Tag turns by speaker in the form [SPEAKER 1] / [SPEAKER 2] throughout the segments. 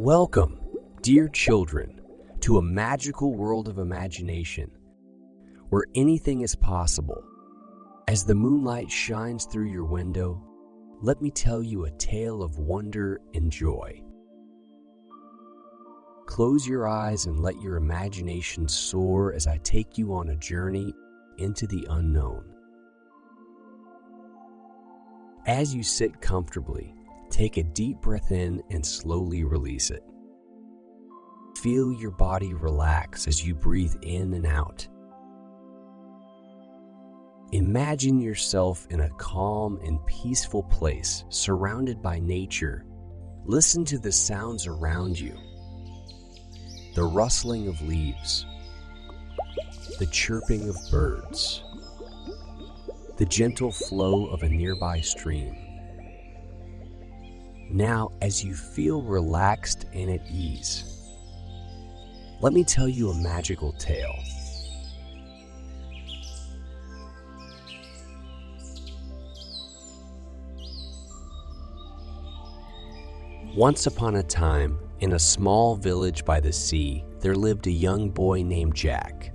[SPEAKER 1] Welcome, dear children, to a magical world of imagination, where anything is possible. As the moonlight shines through your window, let me tell you a tale of wonder and joy. Close your eyes and let your imagination soar as I take you on a journey into the unknown. As you sit comfortably, take a deep breath in and slowly release it. Feel your body relax as you breathe in and out. Imagine yourself in a calm and peaceful place surrounded by nature. Listen to the sounds around you. The rustling of leaves, the chirping of birds, the gentle flow of a nearby stream. Now, as you feel relaxed and at ease, let me tell you a magical tale. Once upon a time, in a small village by the sea, there lived a young boy named Jack.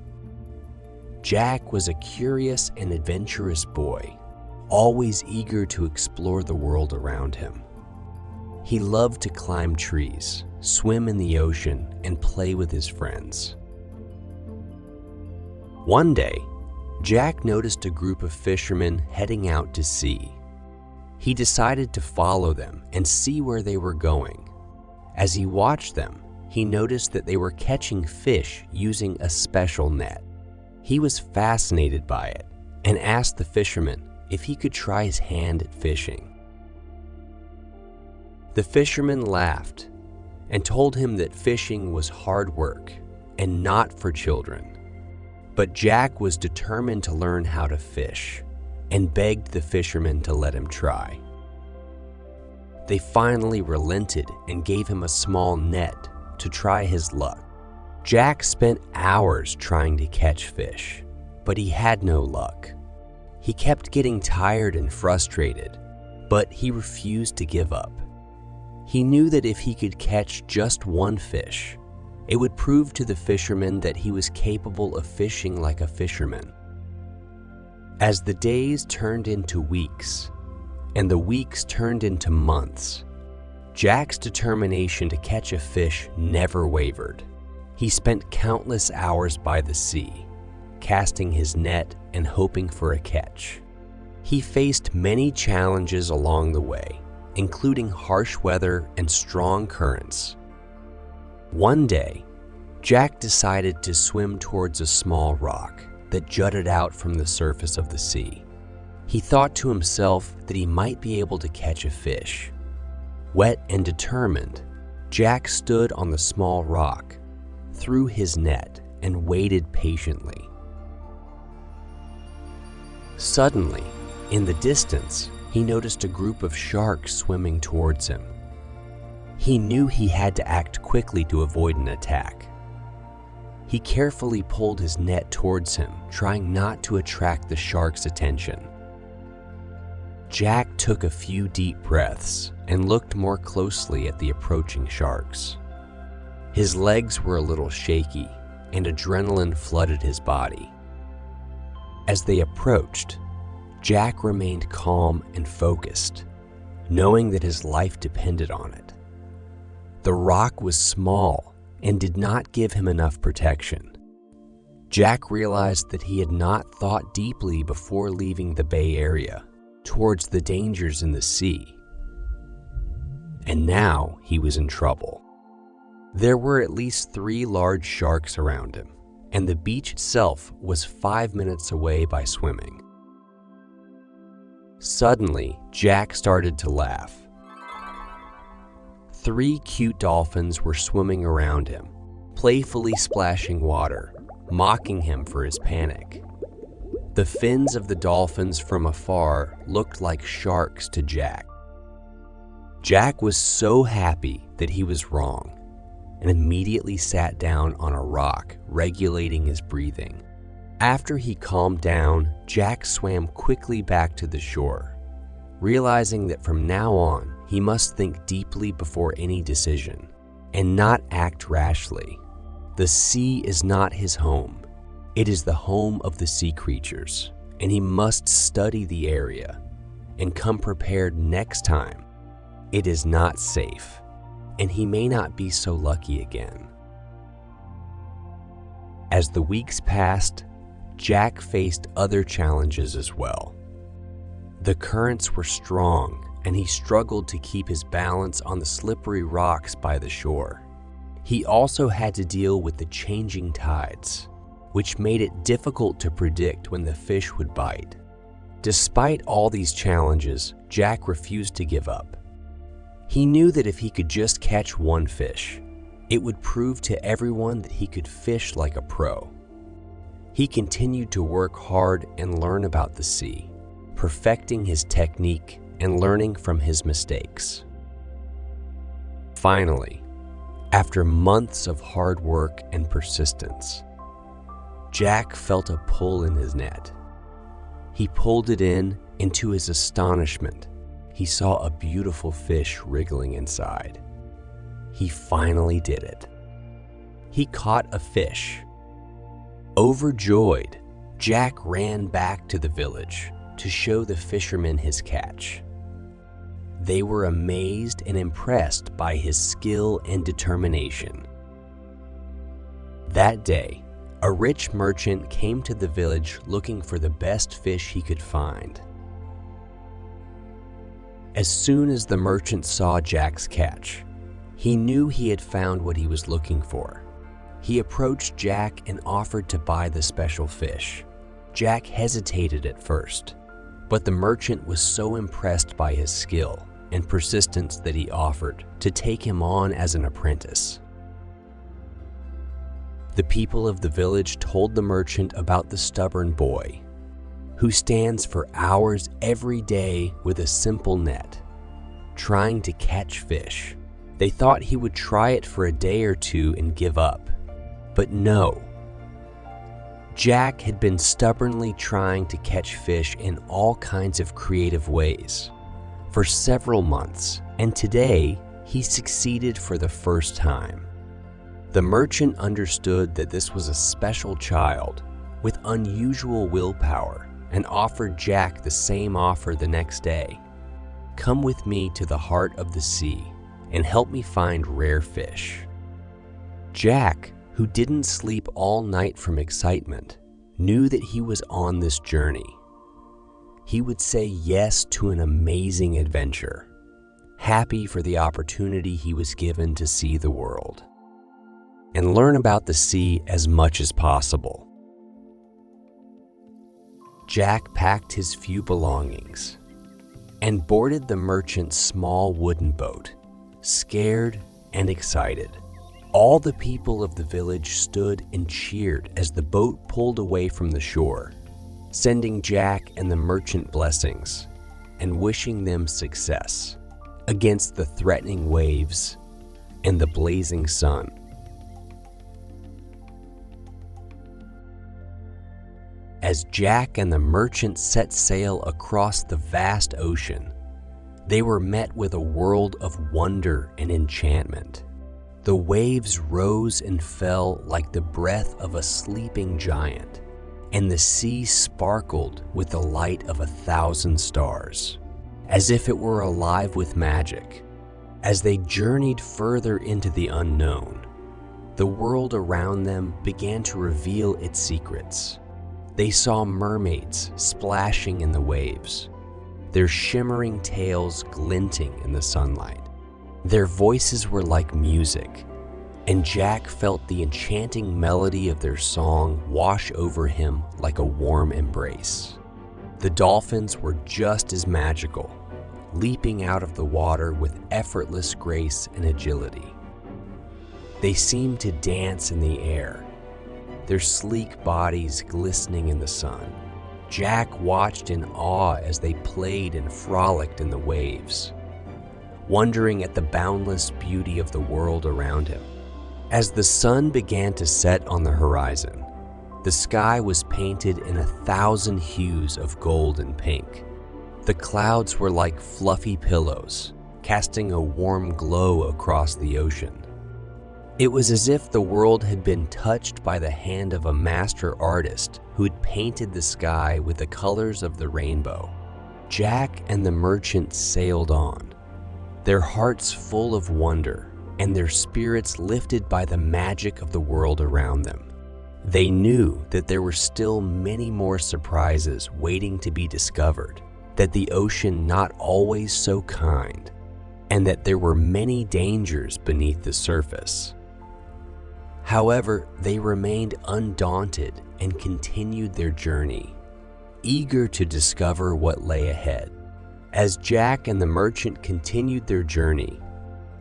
[SPEAKER 1] Jack was a curious and adventurous boy, always eager to explore the world around him. He loved to climb trees, swim in the ocean, and play with his friends. One day, Jack noticed a group of fishermen heading out to sea. He decided to follow them and see where they were going. As he watched them, he noticed that they were catching fish using a special net. He was fascinated by it and asked the fisherman if he could try his hand at fishing. The fisherman laughed and told him that fishing was hard work and not for children. But Jack was determined to learn how to fish and begged the fisherman to let him try. They finally relented and gave him a small net to try his luck. Jack spent hours trying to catch fish, but he had no luck. He kept getting tired and frustrated, but he refused to give up. He knew that if he could catch just one fish, it would prove to the fisherman that he was capable of fishing like a fisherman. As the days turned into weeks, and the weeks turned into months, Jack's determination to catch a fish never wavered. He spent countless hours by the sea, casting his net and hoping for a catch. He faced many challenges along the way, including harsh weather and strong currents. One day, Jack decided to swim towards a small rock that jutted out from the surface of the sea. He thought to himself that he might be able to catch a fish. Wet and determined, Jack stood on the small rock, threw his net, and waited patiently. Suddenly, in the distance, he noticed a group of sharks swimming towards him. He knew he had to act quickly to avoid an attack. He carefully pulled his net towards him, trying not to attract the sharks' attention. Jack took a few deep breaths and looked more closely at the approaching sharks. His legs were a little shaky, and adrenaline flooded his body. As they approached, Jack remained calm and focused, knowing that his life depended on it. The rock was small and did not give him enough protection. Jack realized that he had not thought deeply before leaving the Bay Area towards the dangers in the sea. And now he was in trouble. There were at least 3 large sharks around him, and the beach itself was 5 minutes away by swimming. Suddenly, Jack started to laugh. 3 cute dolphins were swimming around him, playfully splashing water, mocking him for his panic. The fins of the dolphins from afar looked like sharks to Jack. Jack was so happy that he was wrong and immediately sat down on a rock, regulating his breathing. After he calmed down, Jack swam quickly back to the shore, realizing that from now on, he must think deeply before any decision, and not act rashly. The sea is not his home. It is the home of the sea creatures, and he must study the area and come prepared next time. It is not safe, and he may not be so lucky again. As the weeks passed, Jack faced other challenges as well. The currents were strong, and he struggled to keep his balance on the slippery rocks by the shore. He also had to deal with the changing tides, which made it difficult to predict when the fish would bite. Despite all these challenges, Jack refused to give up. He knew that if he could just catch one fish, it would prove to everyone that he could fish like a pro. He continued to work hard and learn about the sea, perfecting his technique and learning from his mistakes. Finally, after months of hard work and persistence, Jack felt a pull in his net. He pulled it in, and to his astonishment, he saw a beautiful fish wriggling inside. He finally did it. He caught a fish. Overjoyed, Jack ran back to the village to show the fishermen his catch. They were amazed and impressed by his skill and determination. That day, a rich merchant came to the village looking for the best fish he could find. As soon as the merchant saw Jack's catch, he knew he had found what he was looking for. He approached Jack and offered to buy the special fish. Jack hesitated at first, but the merchant was so impressed by his skill and persistence that he offered to take him on as an apprentice. The people of the village told the merchant about the stubborn boy, who stands for hours every day with a simple net, trying to catch fish. They thought he would try it for a day or two and give up, but no. Jack had been stubbornly trying to catch fish in all kinds of creative ways for several months, and today he succeeded for the first time. The merchant understood that this was a special child with unusual willpower and offered Jack the same offer the next day. "Come with me to the heart of the sea and help me find rare fish." Jack, who didn't sleep all night from excitement, knew that he was on this journey. He would say yes to an amazing adventure, happy for the opportunity he was given to see the world and learn about the sea as much as possible. Jack packed his few belongings and boarded the merchant's small wooden boat, scared and excited. All the people of the village stood and cheered as the boat pulled away from the shore, sending Jack and the merchant blessings and wishing them success against the threatening waves and the blazing sun. As Jack and the merchant set sail across the vast ocean, they were met with a world of wonder and enchantment. The waves rose and fell like the breath of a sleeping giant, and the sea sparkled with the light of 1,000 stars, as if it were alive with magic. As they journeyed further into the unknown, the world around them began to reveal its secrets. They saw mermaids splashing in the waves, their shimmering tails glinting in the sunlight. Their voices were like music, and Jack felt the enchanting melody of their song wash over him like a warm embrace. The dolphins were just as magical, leaping out of the water with effortless grace and agility. They seemed to dance in the air, their sleek bodies glistening in the sun. Jack watched in awe as they played and frolicked in the waves, wondering at the boundless beauty of the world around him. As the sun began to set on the horizon, the sky was painted in 1,000 hues of gold and pink. The clouds were like fluffy pillows, casting a warm glow across the ocean. It was as if the world had been touched by the hand of a master artist who had painted the sky with the colors of the rainbow. Jack and the merchant sailed on, their hearts full of wonder and their spirits lifted by the magic of the world around them. They knew that there were still many more surprises waiting to be discovered, that the ocean not always so kind, and that there were many dangers beneath the surface. However, they remained undaunted and continued their journey, eager to discover what lay ahead. As Jack and the merchant continued their journey,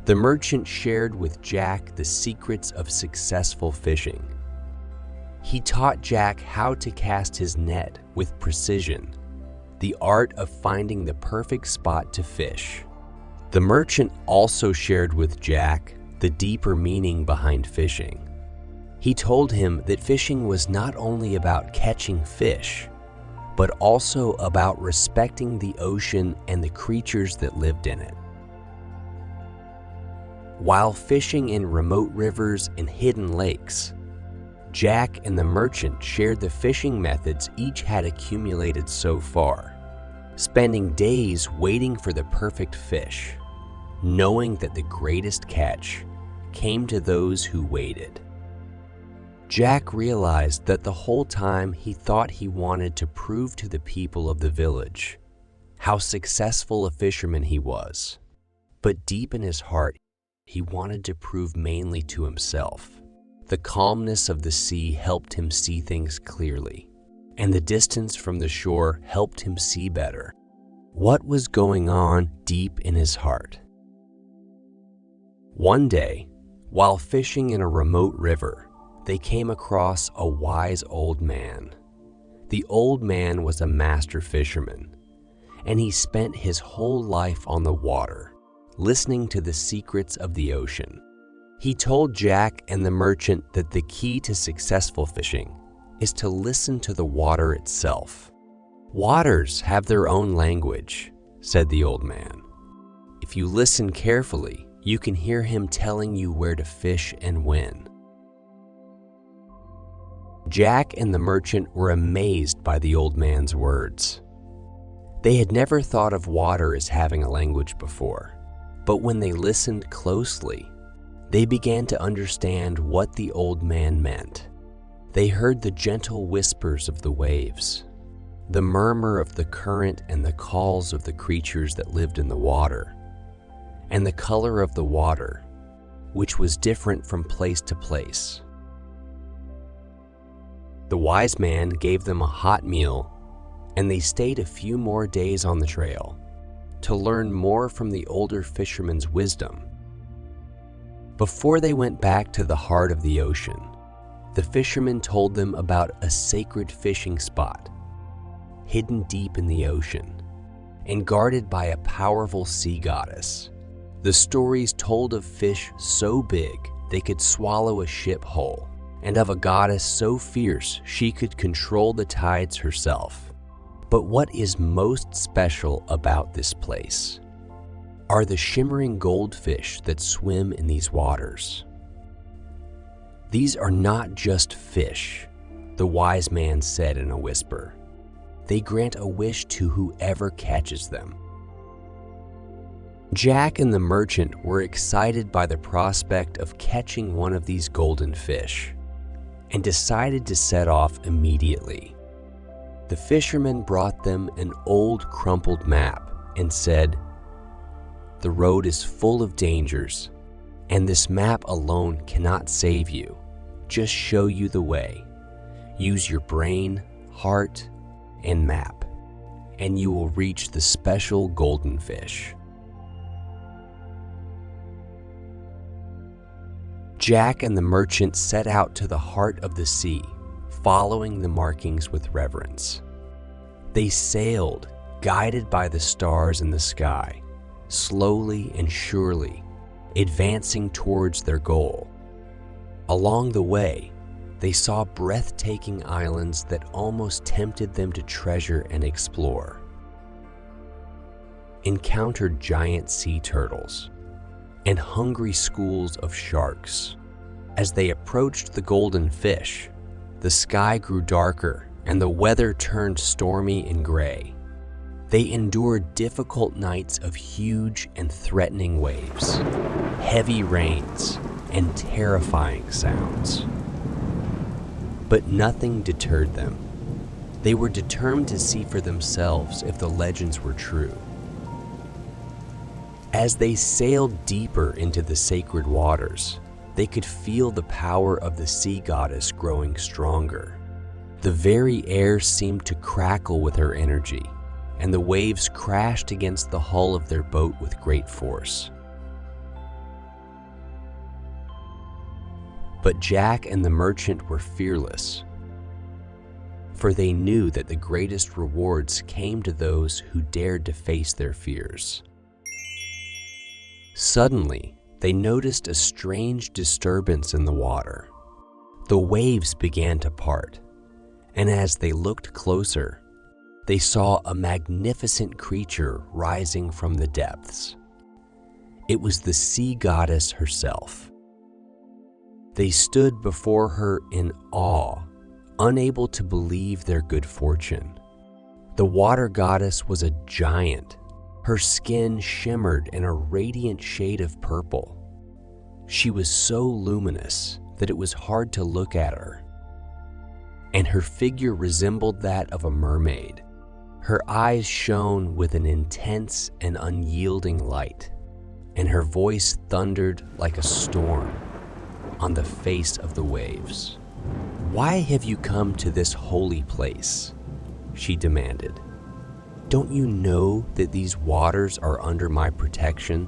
[SPEAKER 1] the merchant shared with Jack the secrets of successful fishing. He taught Jack how to cast his net with precision, the art of finding the perfect spot to fish. The merchant also shared with Jack the deeper meaning behind fishing. He told him that fishing was not only about catching fish, but also about respecting the ocean and the creatures that lived in it. While fishing in remote rivers and hidden lakes, Jack and the merchant shared the fishing methods each had accumulated so far, spending days waiting for the perfect fish, knowing that the greatest catch came to those who waited. Jack realized that the whole time he thought he wanted to prove to the people of the village how successful a fisherman he was, but deep in his heart, he wanted to prove mainly to himself. The calmness of the sea helped him see things clearly, and the distance from the shore helped him see better. What was going on deep in his heart? One day, while fishing in a remote river, they came across a wise old man. The old man was a master fisherman, and he spent his whole life on the water, listening to the secrets of the ocean. He told Jack and the merchant that the key to successful fishing is to listen to the water itself. "Waters have their own language," said the old man. "If you listen carefully, you can hear him telling you where to fish and when." Jack and the merchant were amazed by the old man's words. They had never thought of water as having a language before, but when they listened closely, they began to understand what the old man meant. They heard the gentle whispers of the waves, the murmur of the current and the calls of the creatures that lived in the water, and the color of the water, which was different from place to place. The wise man gave them a hot meal, and they stayed a few more days on the trail to learn more from the older fisherman's wisdom. Before they went back to the heart of the ocean, the fisherman told them about a sacred fishing spot hidden deep in the ocean and guarded by a powerful sea goddess. The stories told of fish so big they could swallow a ship whole, and of a goddess so fierce she could control the tides herself. But what is most special about this place are the shimmering goldfish that swim in these waters. "These are not just fish," the wise man said in a whisper. "They grant a wish to whoever catches them." Jack and the merchant were excited by the prospect of catching one of these golden fish and decided to set off immediately. The fisherman brought them an old crumpled map and said, "The road is full of dangers, and this map alone cannot save you. Just show you the way. Use your brain, heart, and map, and you will reach the special golden fish." Jack and the merchant set out to the heart of the sea, following the markings with reverence. They sailed, guided by the stars in the sky, slowly and surely, advancing towards their goal. Along the way, they saw breathtaking islands that almost tempted them to treasure and explore, encountered giant sea turtles and hungry schools of sharks, As they approached the golden fish, the sky grew darker and the weather turned stormy and gray. They endured difficult nights of huge and threatening waves, heavy rains, and terrifying sounds. But nothing deterred them. They were determined to see for themselves if the legends were true. As they sailed deeper into the sacred waters, they could feel the power of the sea goddess growing stronger. The very air seemed to crackle with her energy, and the waves crashed against the hull of their boat with great force. But Jack and the merchant were fearless, for they knew that the greatest rewards came to those who dared to face their fears. Suddenly, they noticed a strange disturbance in the water. The waves began to part, and as they looked closer, they saw a magnificent creature rising from the depths. It was the sea goddess herself. They stood before her in awe, unable to believe their good fortune. The water goddess was a giant. Her skin shimmered in a radiant shade of purple. She was so luminous that it was hard to look at her, and her figure resembled that of a mermaid. Her eyes shone with an intense and unyielding light, and her voice thundered like a storm on the face of the waves. "Why have you come to this holy place?" she demanded. "Don't you know that these waters are under my protection?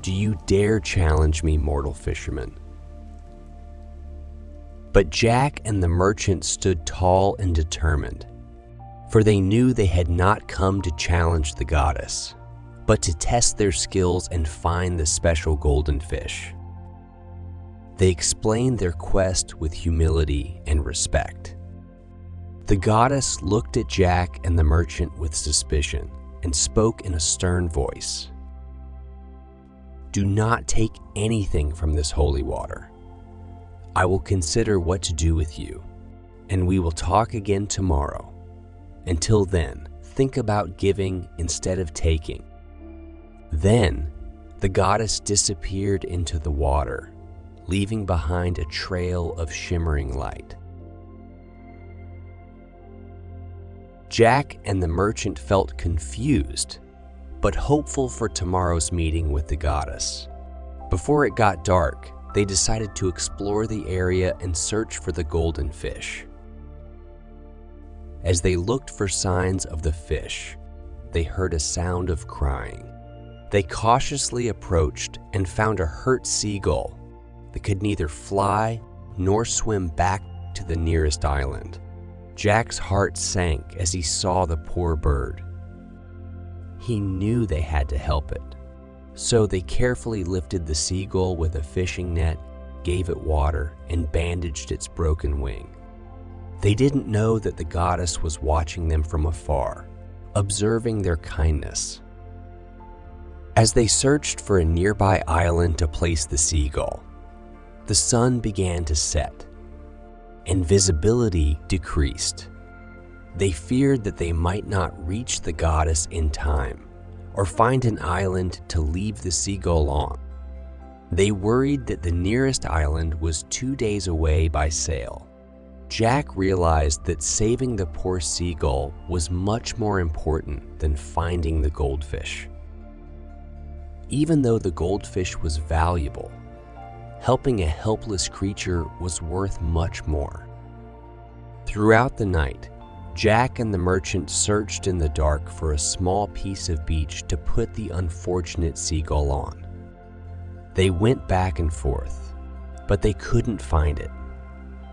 [SPEAKER 1] Do you dare challenge me, mortal fisherman?" But Jack and the merchant stood tall and determined, for they knew they had not come to challenge the goddess, but to test their skills and find the special golden fish. They explained their quest with humility and respect. The goddess looked at Jack and the merchant with suspicion and spoke in a stern voice. "Do not take anything from this holy water. I will consider what to do with you, and we will talk again tomorrow. Until then, think about giving instead of taking." Then, the goddess disappeared into the water, leaving behind a trail of shimmering light. Jack and the merchant felt confused, but hopeful for tomorrow's meeting with the goddess. Before it got dark, they decided to explore the area and search for the golden fish. As they looked for signs of the fish, they heard a sound of crying. They cautiously approached and found a hurt seagull that could neither fly nor swim back to the nearest island. Jack's heart sank as he saw the poor bird. He knew they had to help it, so they carefully lifted the seagull with a fishing net, gave it water, and bandaged its broken wing. They didn't know that the goddess was watching them from afar, observing their kindness. As they searched for a nearby island to place the seagull, the sun began to set, and visibility decreased. They feared that they might not reach the goddess in time or find an island to leave the seagull on. They worried that the nearest island was 2 days away by sail. Jack realized that saving the poor seagull was much more important than finding the goldfish. Even though the goldfish was valuable, helping a helpless creature was worth much more. Throughout the night, Jack and the merchant searched in the dark for a small piece of beach to put the unfortunate seagull on. They went back and forth, but they couldn't find it.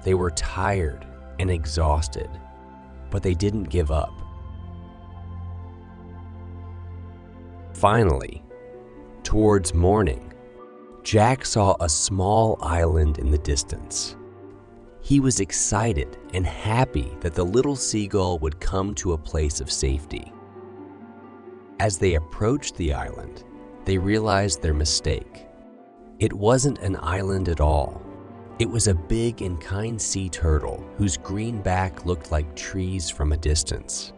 [SPEAKER 1] They were tired and exhausted, but they didn't give up. Finally, towards morning, Jack saw a small island in the distance. He was excited and happy that the little seagull would come to a place of safety. As they approached the island, they realized their mistake. It wasn't an island at all. It was a big and kind sea turtle whose green back looked like trees from a distance.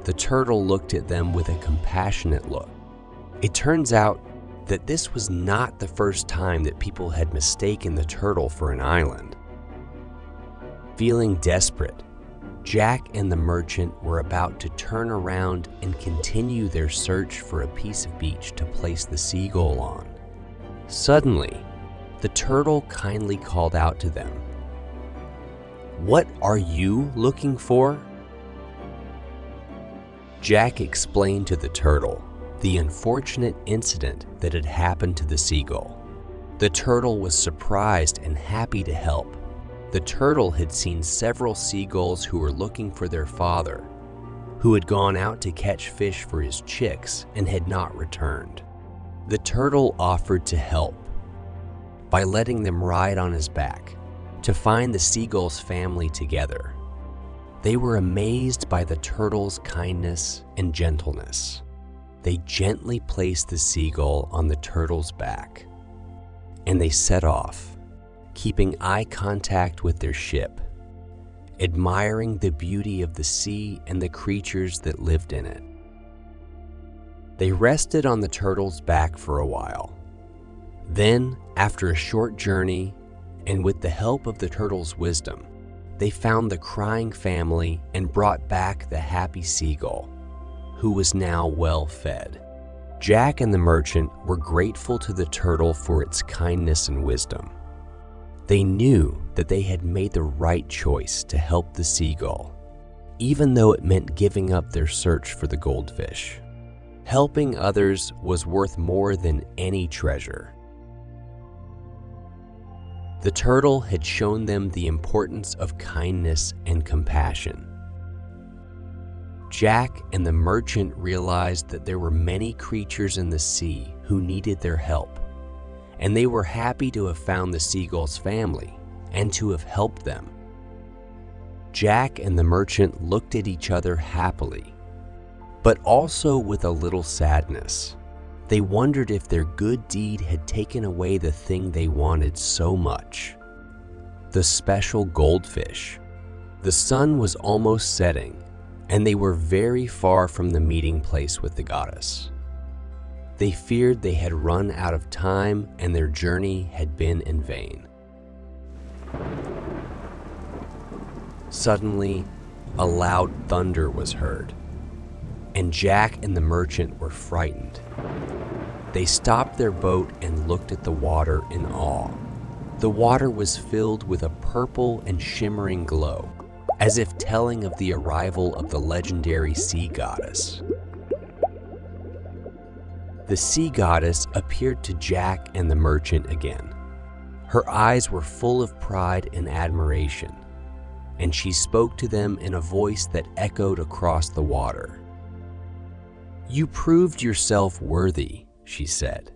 [SPEAKER 1] The turtle looked at them with a compassionate look. It turns out that this was not the first time that people had mistaken the turtle for an island. Feeling desperate, Jack and the merchant were about to turn around and continue their search for a piece of beach to place the seagull on. Suddenly, the turtle kindly called out to them, "What are you looking for?" Jack explained to the turtle the unfortunate incident that had happened to the seagull. The turtle was surprised and happy to help. The turtle had seen several seagulls who were looking for their father, who had gone out to catch fish for his chicks and had not returned. The turtle offered to help by letting them ride on his back to find the seagull's family together. They were amazed by the turtle's kindness and gentleness. They gently placed the seagull on the turtle's back, and they set off, keeping eye contact with their ship, admiring the beauty of the sea and the creatures that lived in it. They rested on the turtle's back for a while. Then, after a short journey, and with the help of the turtle's wisdom, they found the crying family and brought back the happy seagull, who was now well fed. Jack and the merchant were grateful to the turtle for its kindness and wisdom. They knew that they had made the right choice to help the seagull, even though it meant giving up their search for the goldfish. Helping others was worth more than any treasure. The turtle had shown them the importance of kindness and compassion. Jack and the merchant realized that there were many creatures in the sea who needed their help, and they were happy to have found the seagull's family and to have helped them. Jack and the merchant looked at each other happily, but also with a little sadness. They wondered if their good deed had taken away the thing they wanted so much: the special goldfish. The sun was almost setting, and they were very far from the meeting place with the goddess. They feared they had run out of time and their journey had been in vain. Suddenly, a loud thunder was heard, and Jack and the merchant were frightened. They stopped their boat and looked at the water in awe. The water was filled with a purple and shimmering glow, as if telling of the arrival of the legendary sea goddess. The sea goddess appeared to Jack and the merchant again. Her eyes were full of pride and admiration, and she spoke to them in a voice that echoed across the water. "You proved yourself worthy," she said.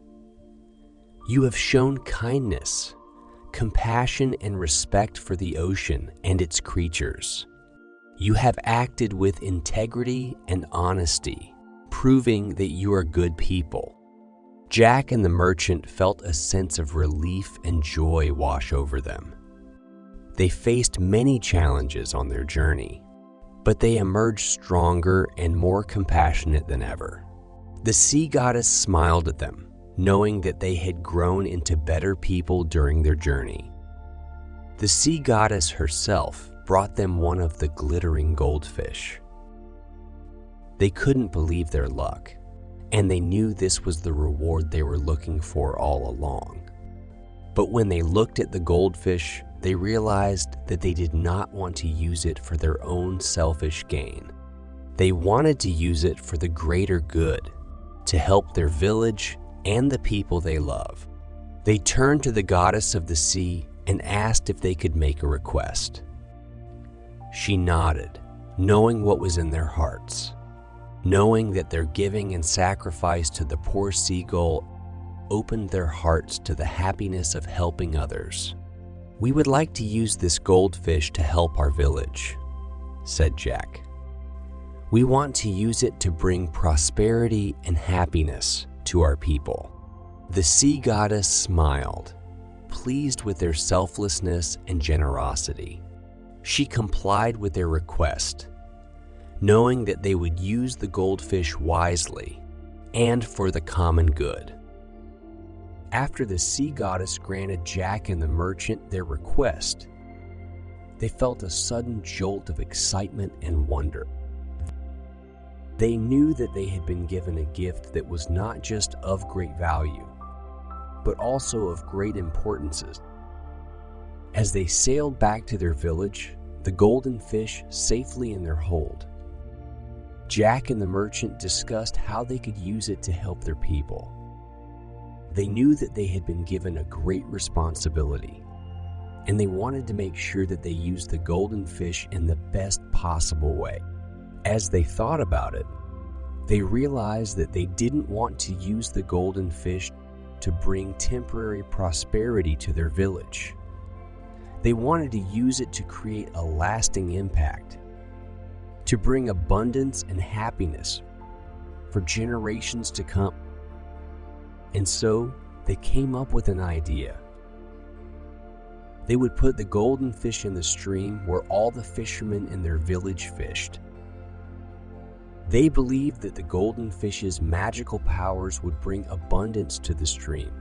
[SPEAKER 1] "You have shown kindness, compassion, and respect for the ocean and its creatures. You have acted with integrity and honesty, proving that you are good people." Jack and the merchant felt a sense of relief and joy wash over them. They faced many challenges on their journey, but they emerged stronger and more compassionate than ever. The sea goddess smiled at them, knowing that they had grown into better people during their journey. The sea goddess herself brought them one of the glittering goldfish. They couldn't believe their luck, and they knew this was the reward they were looking for all along. But when they looked at the goldfish, they realized that they did not want to use it for their own selfish gain. They wanted to use it for the greater good, to help their village and the people they love. They turned to the goddess of the sea and asked if they could make a request. She nodded, knowing what was in their hearts, knowing that their giving and sacrifice to the poor seagull opened their hearts to the happiness of helping others. "We would like to use this goldfish to help our village," said Jack. "We want to use it to bring prosperity and happiness to our people." The sea goddess smiled, pleased with their selflessness and generosity. She complied with their request, knowing that they would use the goldfish wisely and for the common good. After the sea goddess granted Jack and the merchant their request, they felt a sudden jolt of excitement and wonder. They knew that they had been given a gift that was not just of great value, but also of great importance. As they sailed back to their village, the golden fish safely in their hold, Jack and the merchant discussed how they could use it to help their people. They knew that they had been given a great responsibility, and they wanted to make sure that they used the golden fish in the best possible way. As they thought about it, they realized that they didn't want to use the golden fish to bring temporary prosperity to their village. They wanted to use it to create a lasting impact, to bring abundance and happiness for generations to come. And so they came up with an idea. They would put the golden fish in the stream where all the fishermen in their village fished. They believed that the golden fish's magical powers would bring abundance to the stream,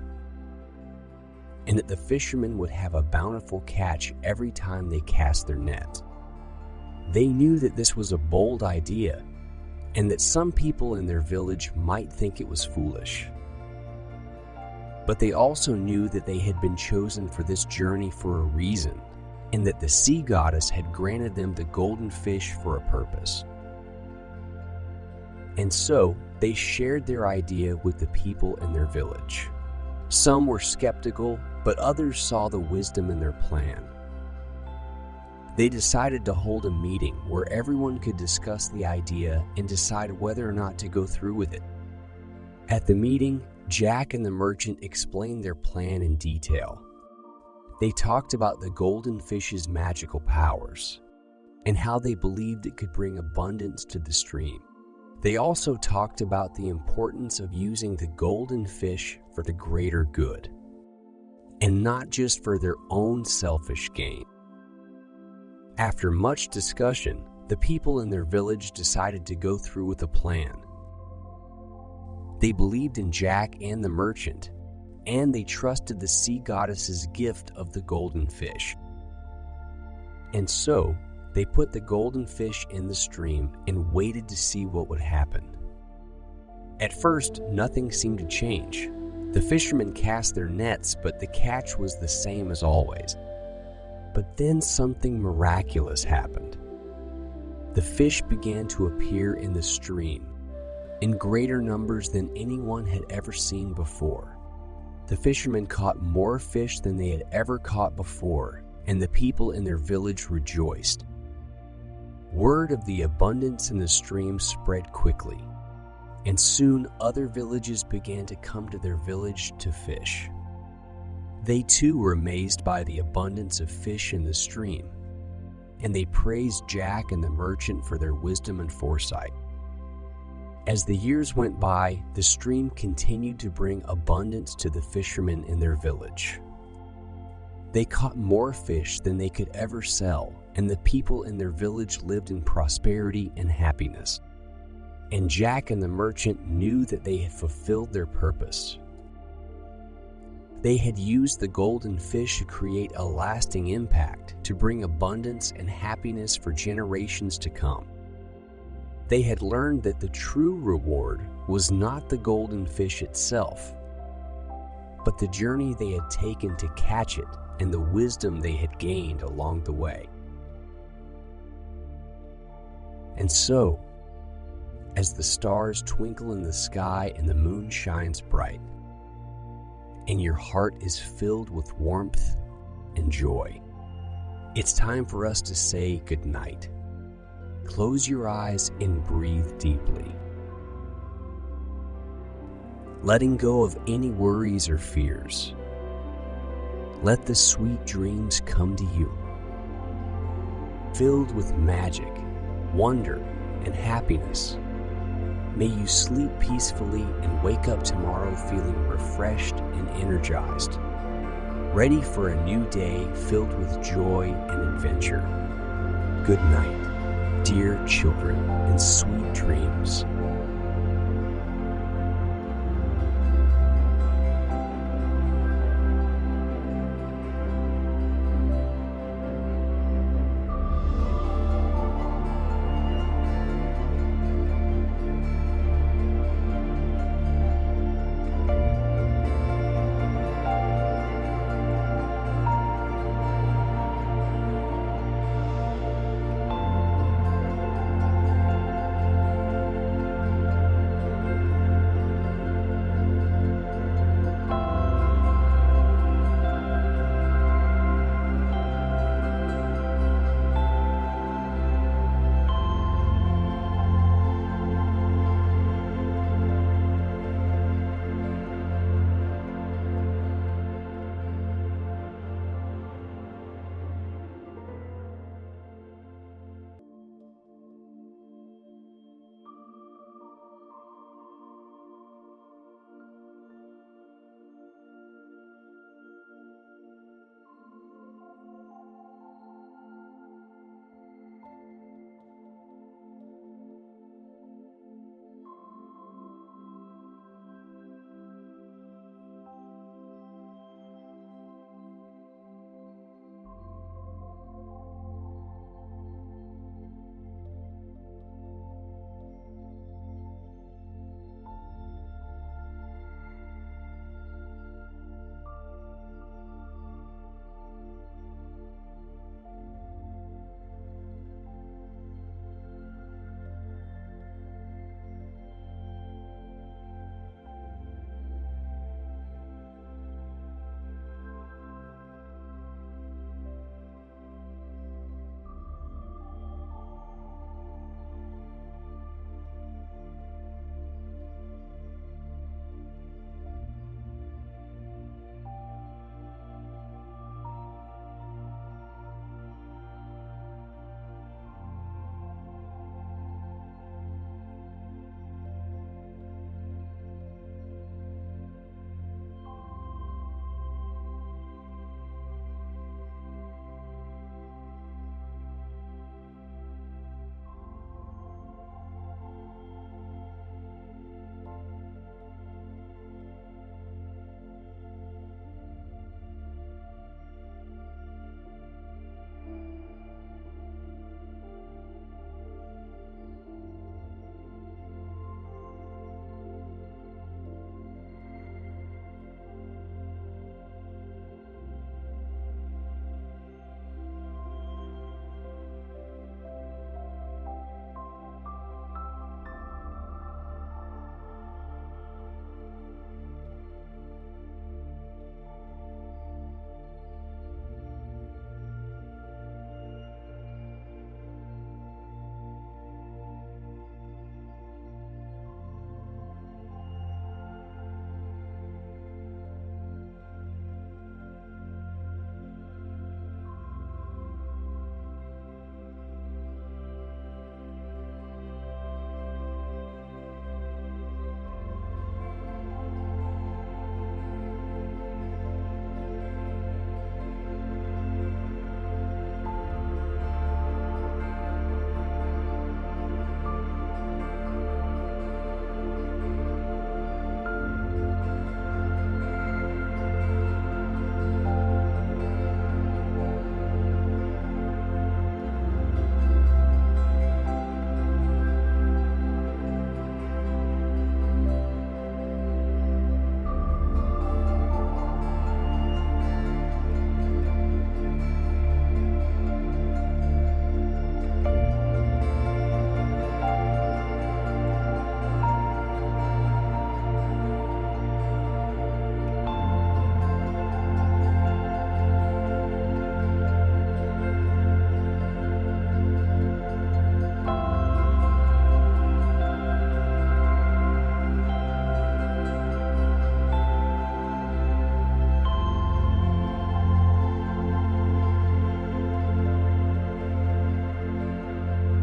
[SPEAKER 1] and that the fishermen would have a bountiful catch every time they cast their net. They knew that this was a bold idea, and that some people in their village might think it was foolish. But they also knew that they had been chosen for this journey for a reason, and that the sea goddess had granted them the golden fish for a purpose. And so they shared their idea with the people in their village. Some were skeptical, but others saw the wisdom in their plan. They decided to hold a meeting where everyone could discuss the idea and decide whether or not to go through with it. At the meeting, Jack and the merchant explained their plan in detail. They talked about the golden fish's magical powers and how they believed it could bring abundance to the stream. They also talked about the importance of using the golden fish for the greater good, and not just for their own selfish gain. After much discussion, the people in their village decided to go through with the plan. They believed in Jack and the merchant, and they trusted the sea goddess's gift of the golden fish. And so, they put the golden fish in the stream and waited to see what would happen. At first, nothing seemed to change. The fishermen cast their nets, but the catch was the same as always. But then something miraculous happened. The fish began to appear in the stream in greater numbers than anyone had ever seen before. The fishermen caught more fish than they had ever caught before, and the people in their village rejoiced. Word of the abundance in the stream spread quickly, and soon other villages began to come to their village to fish. They too were amazed by the abundance of fish in the stream, and they praised Jack and the merchant for their wisdom and foresight. As the years went by, the stream continued to bring abundance to the fishermen in their village. They caught more fish than they could ever sell, and the people in their village lived in prosperity and happiness. And Jack and the merchant knew that they had fulfilled their purpose. They had used the golden fish to create a lasting impact, to bring abundance and happiness for generations to come. They had learned that the true reward was not the golden fish itself, but the journey they had taken to catch it and the wisdom they had gained along the way. And so, as the stars twinkle in the sky and the moon shines bright, and your heart is filled with warmth and joy, it's time for us to say goodnight. Close your eyes and breathe deeply, letting go of any worries or fears. Let the sweet dreams come to you, filled with magic, wonder, and happiness. May you sleep peacefully and wake up tomorrow feeling refreshed and energized. ready for a new day filled with joy and adventure. Good night, dear children, and sweet dreams.